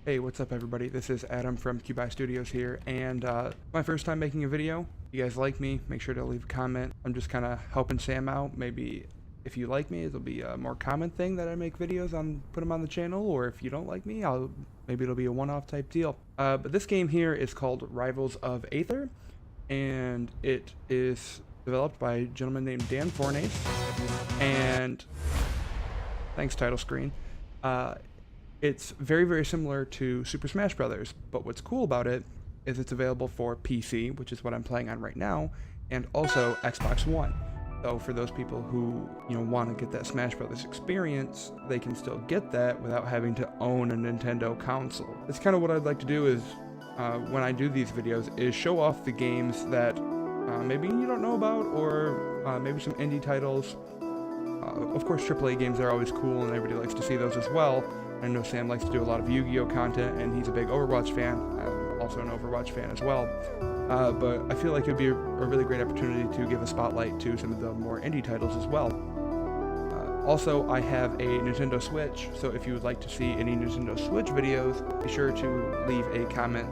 Hey, what's up everybody? This is Adam from Cubi Studios here, and my first time making a video. If you guys like me, make sure to leave a comment. I'm just kind of helping Sam out. Maybe if you like me, it'll be a more common thing that I make videos on, put them on the channel, or if you don't like me, maybe it'll be a one-off type deal. But this game here is called Rivals of Aether, and it is developed by a gentleman named Dan Fornace, and thanks title screen. It's very, very similar to Super Smash Bros., but what's cool about it is it's available for PC, which is what I'm playing on right now, and also Xbox One. So for those people who, want to get that Smash Bros. Experience, they can still get that without having to own a Nintendo console. That's kind of what I'd like to do is, when I do these videos, is show off the games that maybe you don't know about, or maybe some indie titles. Of course, AAA games are always cool, and everybody likes to see those as well. I know Sam likes to do a lot of Yu-Gi-Oh content, and he's a big Overwatch fan. I'm also an Overwatch fan as well. But I feel like it would be a really great opportunity to give a spotlight to some of the more indie titles as well. Also, I have a Nintendo Switch, so if you would like to see any Nintendo Switch videos, be sure to leave a comment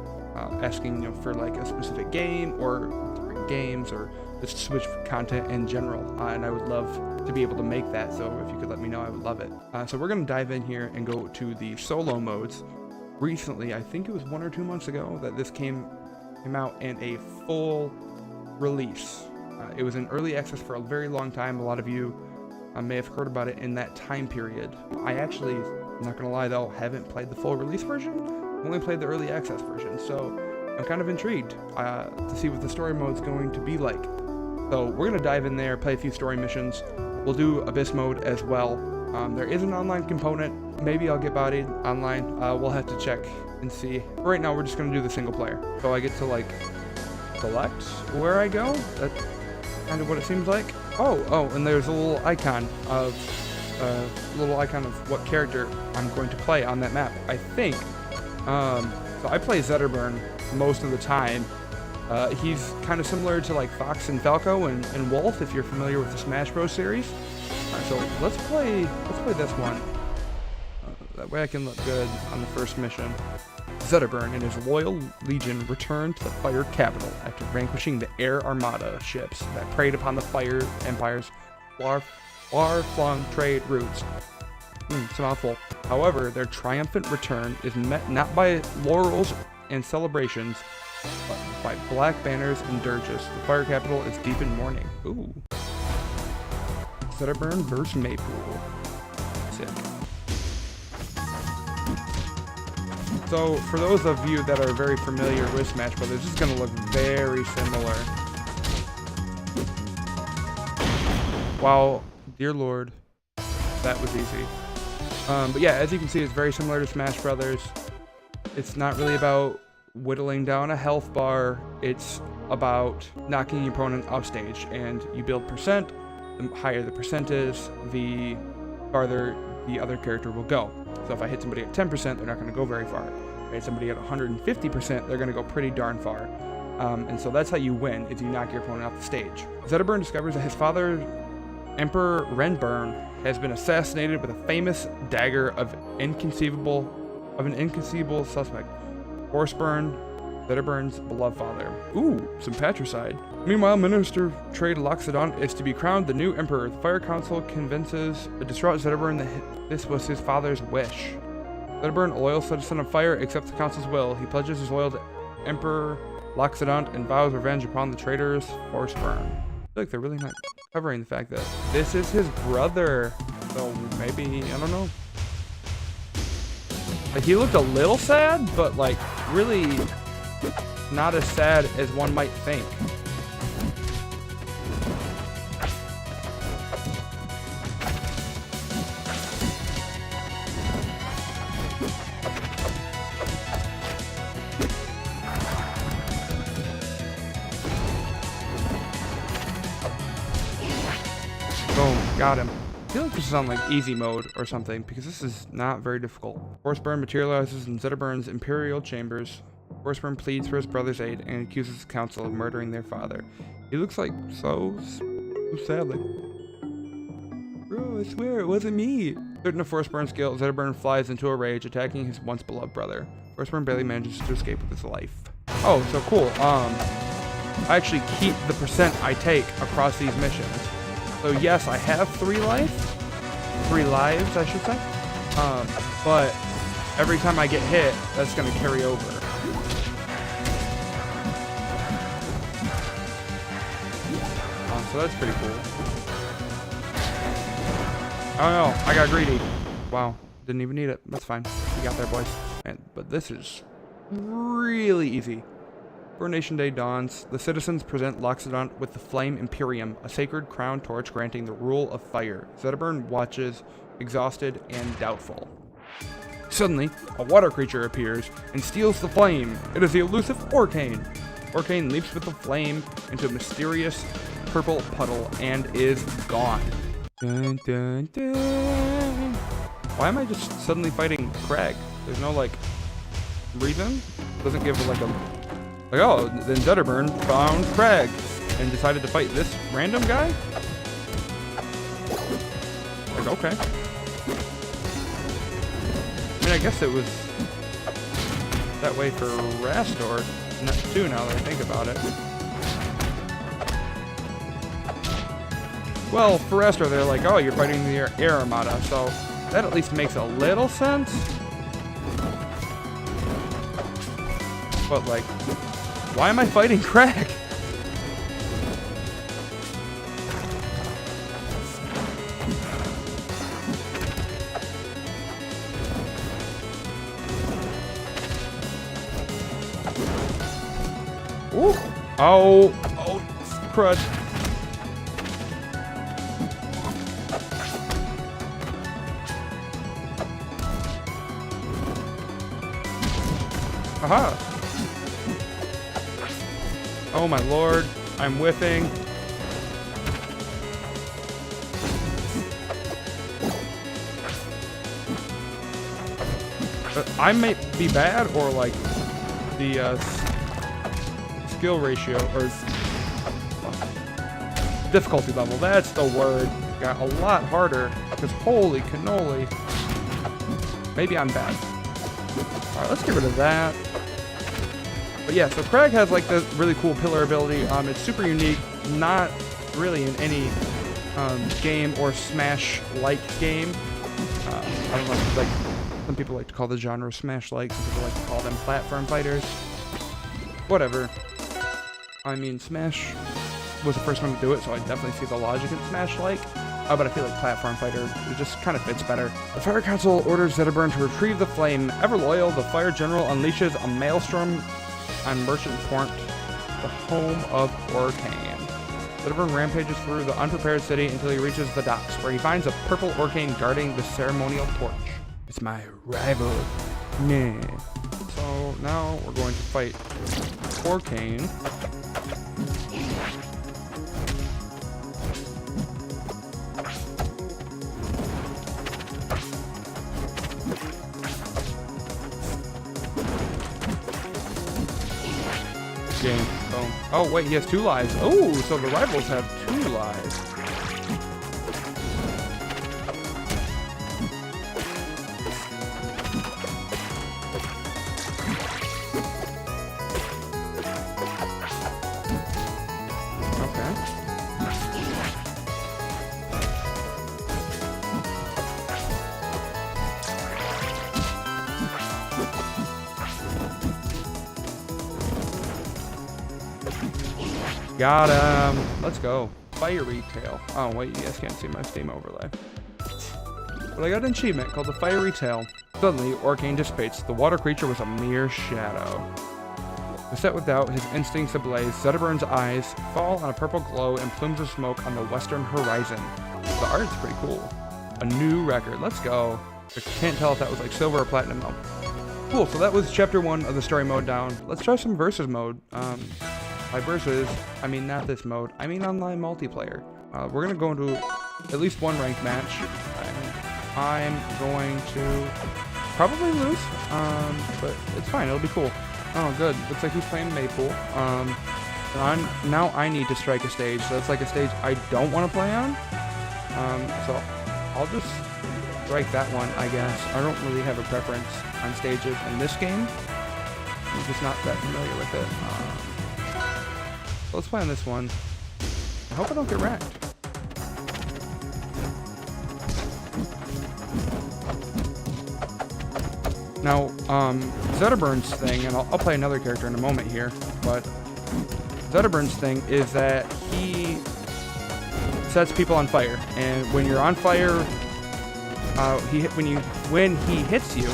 asking for like a specific game or different games or just Switch content in general, and I would love to be able to make that, so if you could let me know, I would love it. So we're going to dive in here and go to the solo modes. Recently, I think it was 1 or 2 months ago, that this came out in a full release. It was in early access for a very long time. A lot of you may have heard about it in that time period. I actually, I'm not going to lie though, haven't played the full release version. I've only played the early access version, so I'm kind of intrigued to see what the story mode's going to be like. So we're going to dive in there, play a few story missions. We'll do Abyss mode as well. There is an online component. Maybe I'll get bodied online. We'll have to check and see. Right now, we're just going to do the single player. So I get to like select where I go. That's kind of what it seems like. Oh, and there's a little icon of what character I'm going to play on that map. I think. So I play Zetterburn most of the time. He's kind of similar to like Fox and Falco and Wolf, if you're familiar with the Smash Bros. Series. So let's play this one. That way I can look good on the first mission. Zetterburn and his loyal legion return to the Fire Capital after vanquishing the Air Armada ships that preyed upon the Fire Empire's far-flung trade routes. It's a mouthful. However, their triumphant return is met not by laurels and celebrations, but by black banners and dirges. The Fire Capital is deep in mourning. Ooh. Zetterburn vs. Maypool. Sick. So, for those of you that are very familiar with Smash Bros., this is going to look very similar. Wow, dear lord, that was easy. But yeah, as you can see, it's very similar to Smash Brothers. It's not really about whittling down a health bar. It's about knocking your opponent off stage, and you build percent. The higher the percent is, the farther the other character will go. So if I hit somebody at 10%, they're not going to go very far. If I hit somebody at 150%, they're going to go pretty darn far. And so that's how you win, is you knock your opponent off the stage. Zetterburn discovers that his father, Emperor Renburn, has been assassinated with a famous dagger of an inconceivable suspect. Horseburn, Zetterburn's beloved father. Ooh, some patricide. Meanwhile, Minister Trade Loxodon is to be crowned the new emperor. The Fire Council convinces a distraught Zetterburn that this was his father's wish. Zetterburn, a loyal citizen of Fire, accepts the council's will. He pledges his loyalty to Emperor Loxodon and vows revenge upon the traitorous Horseburn. I feel like they're really not covering the fact that this is his brother. So maybe, I don't know. Like, he looked a little sad, but like really not as sad as one might think. Boom, got him. I feel like this is on like easy mode or something, because this is not very difficult. Horseburn materializes in Zetterburn's imperial chambers. Horseburn pleads for his brother's aid and accuses the council of murdering their father. He looks like so sad. Like, bro, I swear it wasn't me. Certain of Frostburn's guilt, Zetterburn flies into a rage, attacking his once beloved brother. Frostburn barely manages to escape with his life. Oh, so cool. I actually keep the percent I take across these missions. So yes, I have 3 lives, I should say. But every time I get hit, that's gonna carry over. So that's pretty cool. Oh no, I got greedy. Wow, didn't even need it. That's fine. We got there, boys. But this is really easy. Coronation Day dawns. The citizens present Loxodon with the Flame Imperium, a sacred crown torch granting the rule of fire. Zetterburn watches, exhausted and doubtful. Suddenly, a water creature appears and steals the flame. It is the elusive Orcane. Orcane leaps with the flame into a mysterious purple puddle and is gone. Dun, dun, dun. Why am I just suddenly fighting Craig? There's no, like, reason? Doesn't give, like, oh, then Zetterburn found Craig and decided to fight this random guy? Like, okay. I mean, I guess it was that way for Rastor, too, now that I think about it. Well, for Rastor, they're like, oh, you're fighting the Air Armada, so that at least makes a little sense. But, like, why am I fighting Craig? Ooh. Oh, crud. Aha. Oh my lord, I'm whiffing. I may be bad, or like the skill ratio, or difficulty level, that's the word, got a lot harder, because holy cannoli. Maybe I'm bad. Alright, let's get rid of that. But yeah, so Craig has like this really cool pillar ability. It's super unique, not really in any game or Smash-like game. I don't know, like some people like to call the genre Smash-like, some people like to call them platform fighters. Whatever. I mean, Smash was the first one to do it, so I definitely see the logic in Smash-like. But I feel like platform fighter, it just kind of fits better. The Fire Council orders Zetterburn to retrieve the flame. Ever loyal, the Fire General unleashes a maelstrom on Merchant Port, the home of Orcane. Zetterburn rampages through the unprepared city until he reaches the docks, where he finds a purple Orcane guarding the ceremonial torch. It's my rival. Meh. So now we're going to fight Orcane. Game. Boom. Oh, wait, he has 2 lives. Oh, so the rivals have 2 lives. Got him. Let's go. Fire Retail. Oh, wait, you guys can't see my Steam overlay. But I got an achievement called the Fire Retail. Suddenly, Orcane dissipates. The water creature was a mere shadow. Beset with doubt, his instincts ablaze, Zetterburn's eyes fall on a purple glow and plumes of smoke on the western horizon. The art's pretty cool. A new record. Let's go. I can't tell if that was like silver or platinum though. Cool, so that was chapter 1 of the story mode down. Let's try some versus mode. By versus, I mean not this mode, I mean online multiplayer. We're gonna go into at least one ranked match. I'm going to probably lose, but it's fine, it'll be cool. Oh good, looks like he's playing Maple. Now I need to strike a stage, so that's like a stage I don't want to play on. So I'll just strike that one, I guess. I don't really have a preference on stages in this game. I'm just not that familiar with it. So let's play on this one. I hope I don't get wrecked. Now, Zetterburn's thing, and I'll play another character in a moment here, but Zetterburn's thing is that he sets people on fire, and when you're on fire, when he hits you,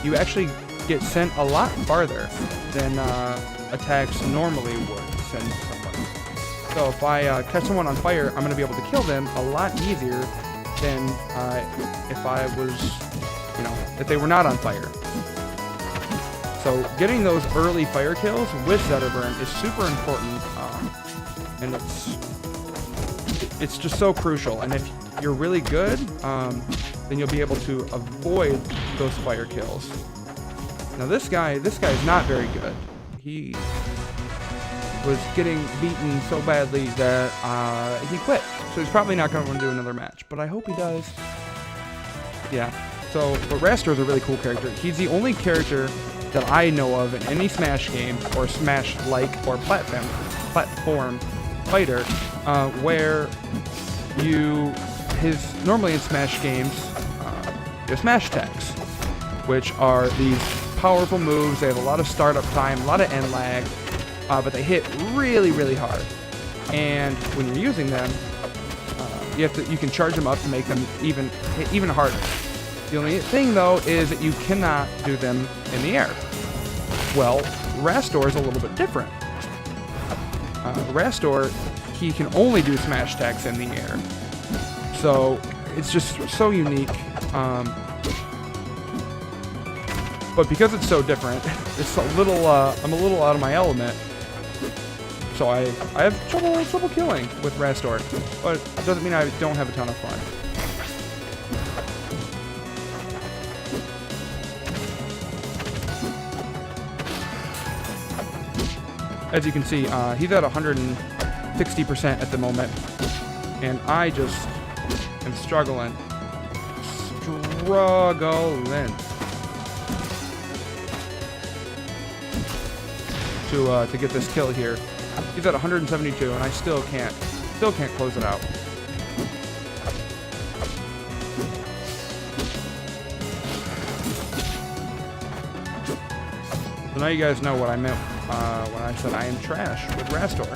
you actually get sent a lot farther than attacks normally would send somebody. So if I catch someone on fire, I'm going to be able to kill them a lot easier than if I was, if they were not on fire. So getting those early fire kills with Zetterburn is super important, and it's just so crucial. And if you're really good, then you'll be able to avoid those fire kills. Now this guy is not very good. He was getting beaten so badly that he quit. So he's probably not going to want to do another match, but I hope he does. Yeah. So, but Rastor is a really cool character. He's the only character that I know of in any Smash game or Smash-like or platform fighter where normally in Smash games, you have Smash attacks, which are these powerful moves. They have a lot of startup time, a lot of end lag, but they hit really, really hard. And when you're using them, you can charge them up to make them hit even harder. The only thing, though, is that you cannot do them in the air. Well, Rastor is a little bit different. Rastor, he can only do smash attacks in the air. So, it's just so unique. But because it's so different, it's I'm a little out of my element. So I have trouble killing with Rastor. But it doesn't mean I don't have a ton of fun. As you can see, he's at 160% at the moment, and I just am struggling to get this kill here. He's at 172, and I still can't close it out. So now you guys know what I meant when I said I am trash with Rastor.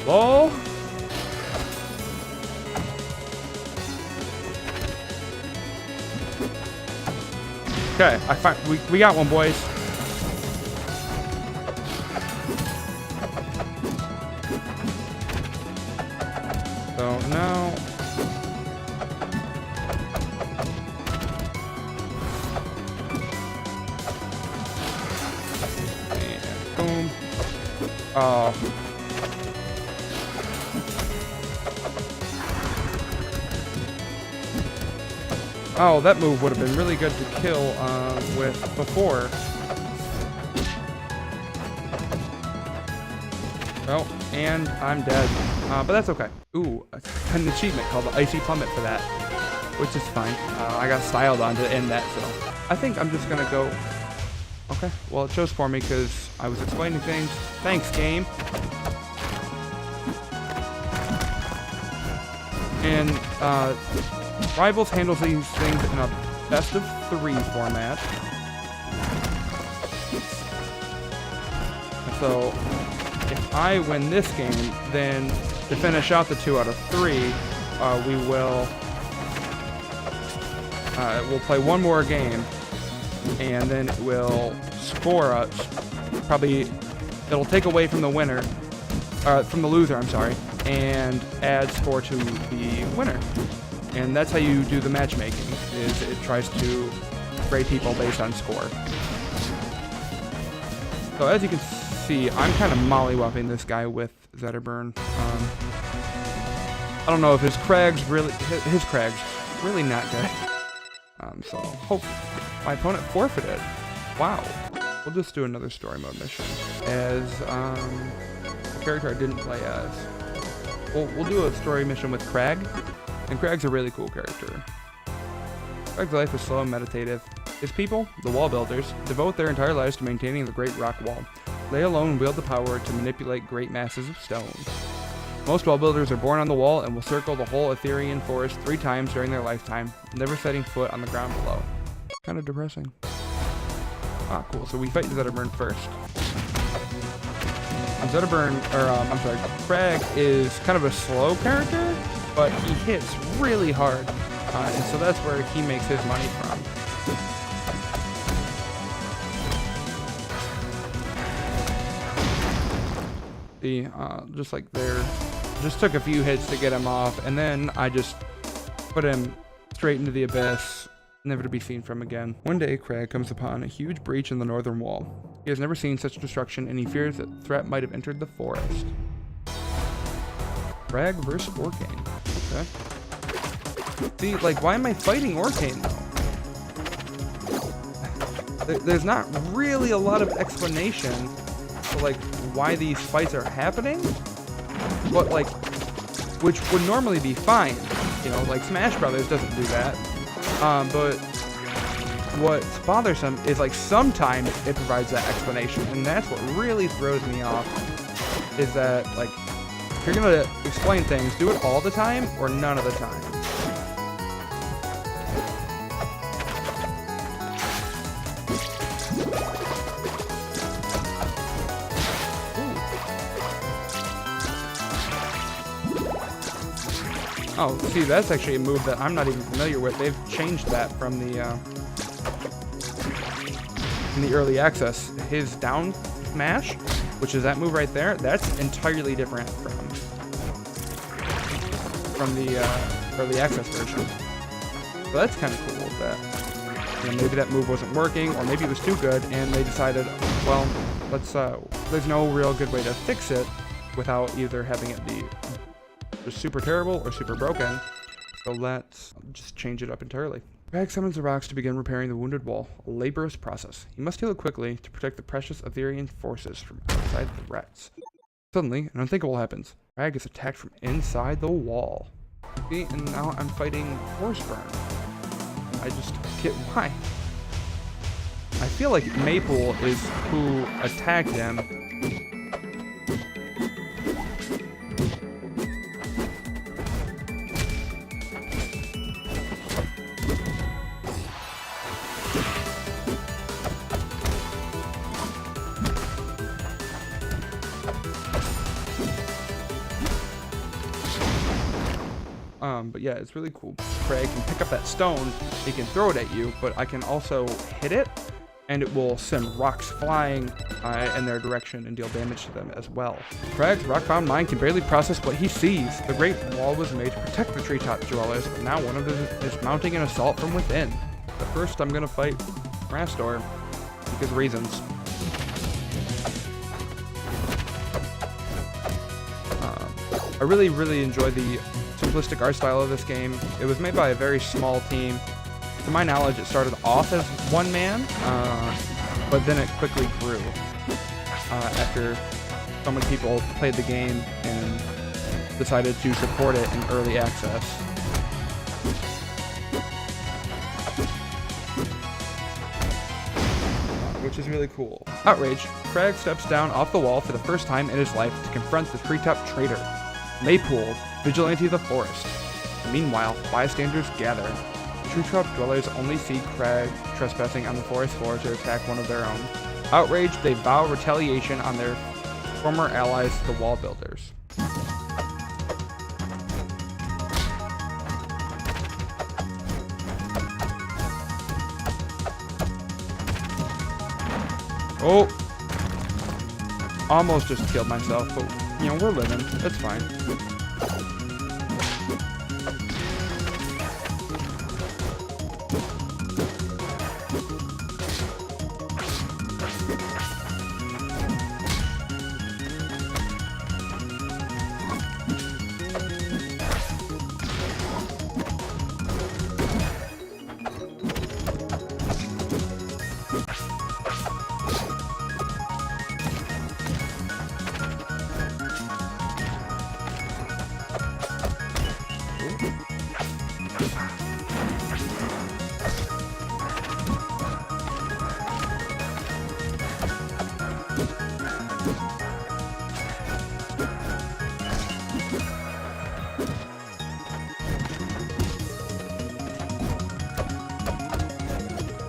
Lol. Okay, we got one, boys. So now, and boom. Oh. Oh, that move would have been really good to kill with before. Oh, and I'm dead. But that's okay. Ooh, an achievement called the Icy Plummet for that, which is fine. I got styled on to end that, so I think I'm just gonna go. Okay, well it chose for me because I was explaining things. Thanks, game. And Rivals handles these things in a best-of-3 format. And so, if I win this game, then to finish out the 2 out of 3, we'll play one more game, and then it will score us. Probably, it'll take away from the winner, from the loser, I'm sorry, and add score to the winner. And that's how you do the matchmaking, is it tries to grade people based on score. So as you can see, I'm kind of mollywopping this guy with Zetterburn. I don't know if his Crag's really not good. So hopefully my opponent forfeited. Wow. we'll just do another story mode mission as a character I didn't play as. We'll do a story mission with Crag, and Crag's a really cool character. Crag's life is slow and meditative. His people, the wall builders, devote their entire lives to maintaining the Great Rock Wall. They alone wield the power to manipulate great masses of stone. Most wall builders are born on the wall and will circle the whole Aetherian forest 3 times during their lifetime, never setting foot on the ground below. Kind of depressing. Ah, cool. So we fight Zetterburn first. Crag is kind of a slow character, but he hits really hard, and so that's where he makes his money from. See, just like there, just took a few hits to get him off, and then I just put him straight into the abyss, never to be seen from again. One day, Crag comes upon a huge breach in the northern wall. He has never seen such destruction, and he fears that the threat might have entered the forest. Crag versus Orcane. Okay. See, like, why am I fighting Orcane, though? There's not really a lot of explanation for, like, why these fights are happening, but, like, which would normally be fine. You know, like, Smash Brothers doesn't do that. But what's bothersome is, like, sometimes it provides that explanation, and that's what really throws me off, is that, like, if you're gonna explain things, do it all the time or none of the time. Oh, see, that's actually a move that I'm not even familiar with. They've changed that from the in the early access. His down smash, which is that move right there, that's entirely different from the early access version. So that's kind of cool that, you know, maybe that move wasn't working, or maybe it was too good, and they decided, well, let's there's no real good way to fix it without either having it be just super terrible or super broken, so let's just change it up entirely. Crag summons the rocks to begin repairing the wounded wall, a laborious process. He must heal it quickly to protect the precious Aetherian forces from outside threats. Suddenly, an unthinkable happens. Crag is attacked from inside the wall. See, and now I'm fighting Forceburn. I just get why. I feel like Maple is who attacked him. But yeah, it's really cool. Crag can pick up that stone, he can throw it at you, but I can also hit it, and it will send rocks flying in their direction and deal damage to them as well. Crag's rockbound mind can barely process what he sees. The Great Wall was made to protect the treetop dwellers, but now one of them is mounting an assault from within. But first, I'm gonna fight Rastor, because reasons. I really enjoy the simplistic art style of this game. It was made by a very small team. To my knowledge, it started off as one man, but then it quickly grew after so many people played the game and decided to support it in early access. Which is really cool. Outraged, Crag steps down off the wall for the first time in his life to confront the treetop traitor, Maypool, vigilante of the forest. Meanwhile, bystanders gather. The treetop dwellers only see Crag trespassing on the forest floor to attack one of their own. Outraged, they vow retaliation on their former allies, the wall builders. Oh! Almost just killed myself, but, you know, we're living. It's fine.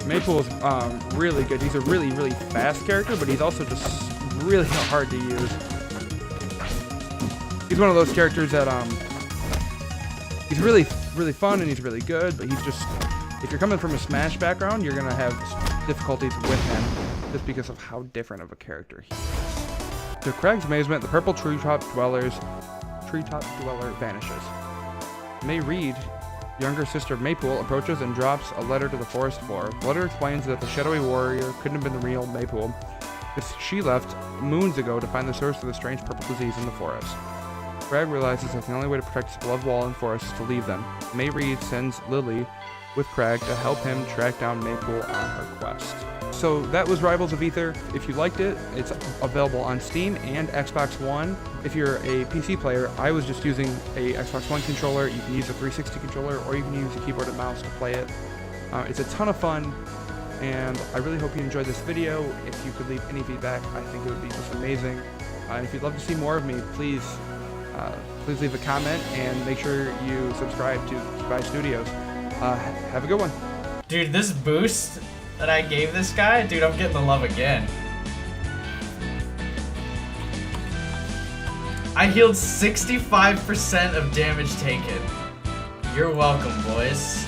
Maypool is really good. He's a really, really fast character, but he's also just really hard to use. He's one of those characters that he's really, really fun and he's really good, but he's just, if you're coming from a Smash background, you're gonna have difficulties with him just because of how different of a character he is. To Craig's amazement, the purple treetop dweller vanishes. May Reed, younger sister of Maypool, approaches and drops a letter to the forest floor. The letter explains that the shadowy warrior couldn't have been the real Maypool, because she left moons ago to find the source of the strange purple disease in the forest. Craig realizes that the only way to protect his beloved wall and forest is to leave them. May Reed sends Lily with Craig to help him track down Maypool on her quest. So that was Rivals of Aether. If you liked it, it's available on Steam and Xbox One. If you're a PC player, I was just using a Xbox One controller. You can use a 360 controller, or you can use a keyboard and mouse to play it. It's a ton of fun, and I really hope you enjoyed this video. If you could leave any feedback, I think it would be just amazing. And if you'd love to see more of me, please leave a comment and make sure you subscribe to Cube Studios. Have a good one. Dude, this boost that I gave this guy, dude, I'm getting the love again. I healed 65% of damage taken. You're welcome, boys.